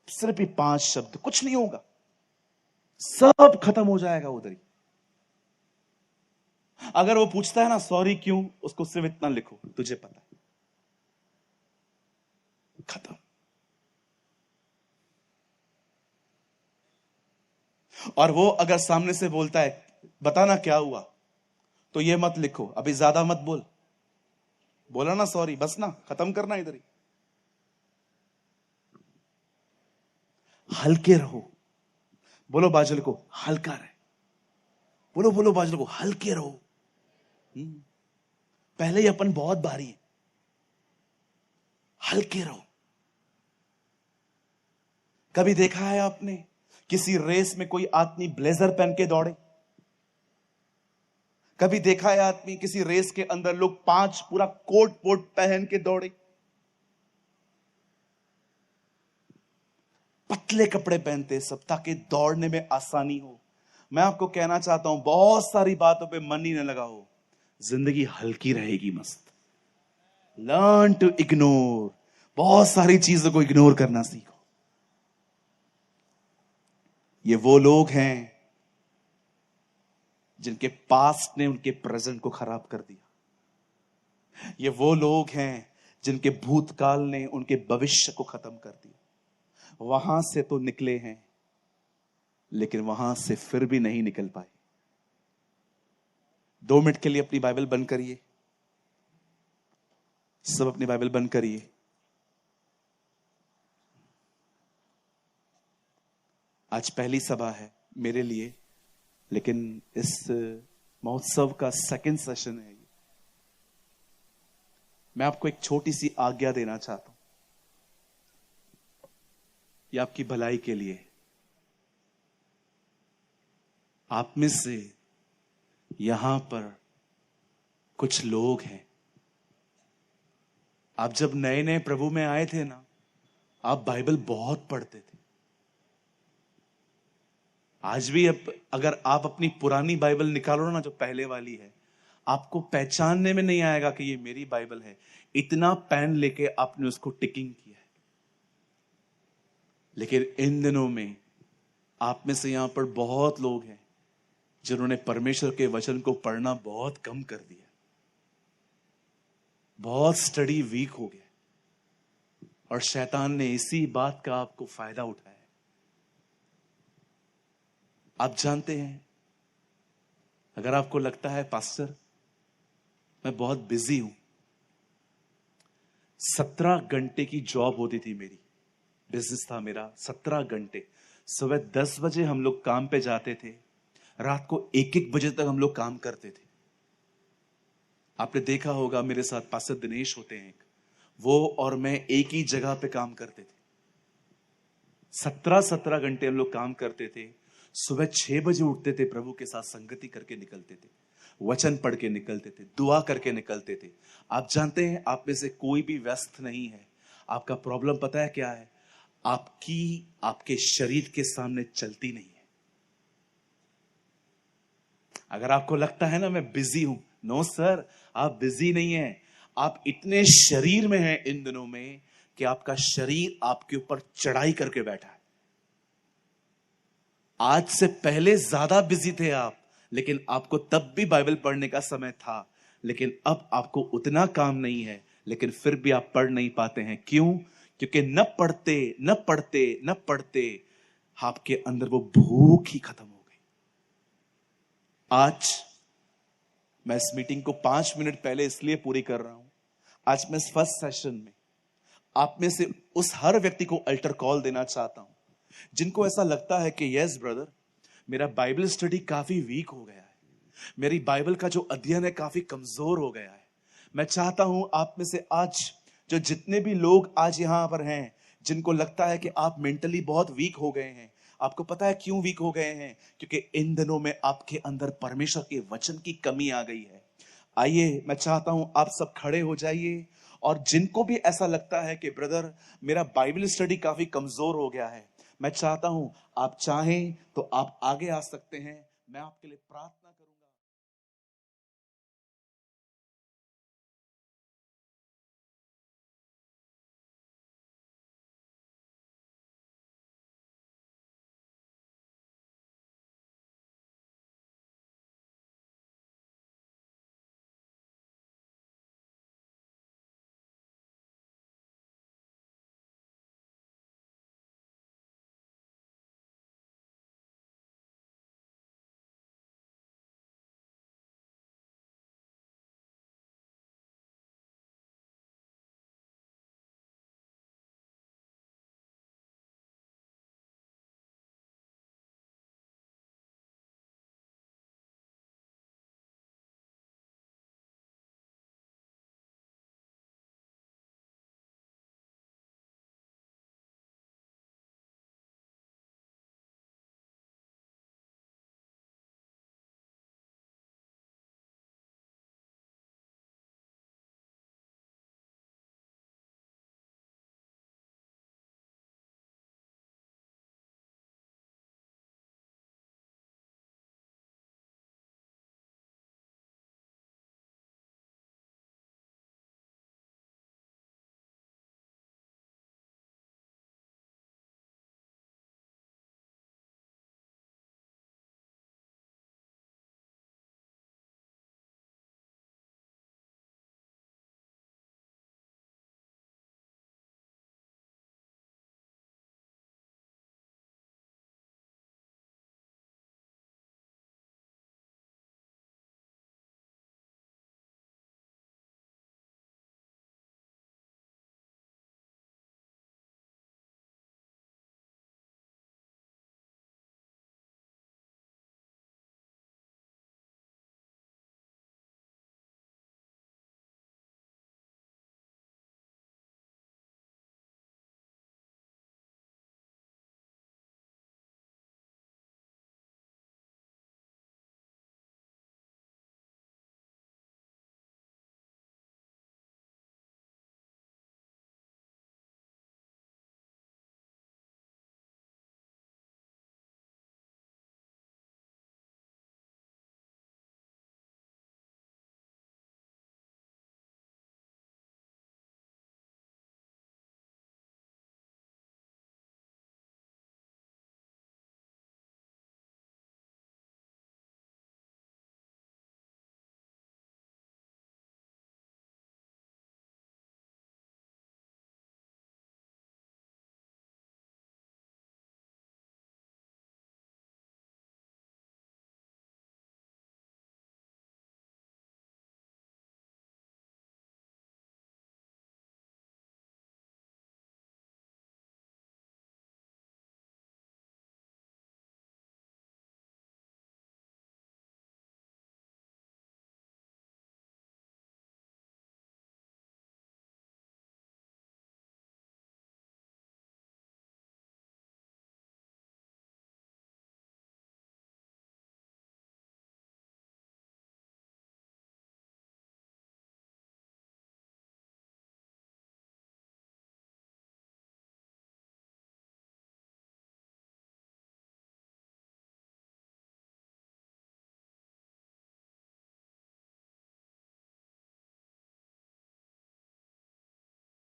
सिर्फ ये 5 शब्द, कुछ नहीं होगा, सब खत्म हो जाएगा उधर ही। अगर वो पूछता है ना सॉरी क्यों, उसको सिर्फ इतना लिखो, तुझे पता है, खत्म। और वो अगर सामने से बोलता है बताना क्या हुआ, तो ये मत लिखो, अभी ज्यादा मत बोल, बोला ना सॉरी, बस ना, खत्म करना इधर ही। हल्के रहो, बोलो बाजल को हल्का रहे, बोलो बोलो बाजल को हल्के रहो। पहले ही अपन बहुत भारी है, हल्के रहो। कभी देखा है आपने किसी रेस में कोई आदमी ब्लेजर पहन के दौड़े? कभी देखा है आदमी किसी रेस के अंदर लोग 5 पूरा कोट वोट पहन के दौड़े? पतले कपड़े पहनते सब ताकि दौड़ने में आसानी हो। मैं आपको कहना चाहता हूं बहुत सारी बातों पे मन ही न लगाओ, जिंदगी हल्की रहेगी मस्त। लर्न टू इग्नोर, बहुत सारी चीजों को इग्नोर करना सीखो। ये वो लोग हैं जिनके पास्ट ने उनके प्रेजेंट को खराब कर दिया। ये वो लोग हैं जिनके भूतकाल ने उनके भविष्य को खत्म कर दिया। वहां से तो निकले हैं, लेकिन वहां से फिर भी नहीं निकल पाए। 2 मिनट के लिए अपनी बाइबल बंद करिए, सब अपनी बाइबल बंद करिए। आज पहली सभा है मेरे लिए, लेकिन इस महोत्सव का 2nd सेशन है। मैं आपको एक छोटी सी आज्ञा देना चाहता हूं, ये आपकी भलाई के लिए। आप में से यहां पर कुछ लोग हैं, आप जब नए नए प्रभु में आए थे ना, आप बाइबल बहुत पढ़ते थे। आज भी अगर आप अपनी पुरानी बाइबल निकालो ना, जो पहले वाली है, आपको पहचानने में नहीं आएगा कि ये मेरी बाइबल है। इतना पेन लेके आपने उसको टिकिंग किया है। लेकिन इन दिनों में आप में से यहां पर बहुत लोग हैं जिन्होंने परमेश्वर के वचन को पढ़ना बहुत कम कर दिया, बहुत स्टडी वीक हो गया, और शैतान ने इसी बात का आपको फायदा उठाया। आप जानते हैं, अगर आपको लगता है पास्टर मैं बहुत बिजी हूं, 17 घंटे की जॉब होती थी मेरी, बिजनेस था मेरा 17 घंटे। सुबह 10 बजे हम लोग काम पे जाते थे, रात को 1-1 बजे तक हम लोग काम करते थे। आपने देखा होगा मेरे साथ पास्टर दिनेश होते हैं, वो और मैं एक ही जगह पे काम करते थे। 17-17 घंटे हम लोग काम करते थे। सुबह 6 बजे उठते थे, प्रभु के साथ संगति करके निकलते थे, वचन पढ़ के निकलते थे, दुआ करके निकलते थे। आप जानते हैं, आप में से कोई भी व्यस्त नहीं है। आपका प्रॉब्लम पता है क्या है? आपके शरीर के सामने चलती नहीं है। अगर आपको लगता है ना मैं बिजी हूं, नो सर, आप बिजी नहीं हैं। आप इतने शरीर में हैं इन दिनों में कि आपका शरीर आपके ऊपर चढ़ाई करके बैठा है। आज से पहले ज्यादा बिजी थे आप, लेकिन आपको तब भी बाइबल पढ़ने का समय था। लेकिन अब आपको उतना काम नहीं है, लेकिन फिर भी आप पढ़ नहीं पाते हैं। क्यों? क्योंकि न पढ़ते आपके अंदर वो भूख ही खत्म हो गई। आज मैं इस मीटिंग को 5 मिनट पहले इसलिए पूरी कर रहा हूं। आज मैं इस फर्स्ट सेशन में आप में से उस हर व्यक्ति को अल्टर कॉल देना चाहता हूं जिनको ऐसा लगता है कि यस ब्रदर, मेरा बाइबल स्टडी काफी वीक हो गया है, मेरी बाइबल का जो अध्ययन है काफी कमजोर हो गया है। मैं चाहता हूं आप में से आज जो जितने भी लोग आज यहां पर हैं, जिनको लगता है कि आप मेंटली बहुत वीक हो गए हैं। आपको पता है क्यों वीक हो गए हैं? क्योंकि इन दिनों में आपके अंदर परमेश्वर के वचन की कमी आ गई है। आइए, मैं चाहता हूं आप सब खड़े हो जाइए, और जिनको भी ऐसा लगता है कि ब्रदर मेरा बाइबल स्टडी काफी कमजोर हो गया है, मैं चाहता हूं आप चाहें तो आप आगे आ सकते हैं। मैं आपके लिए प्रार्थना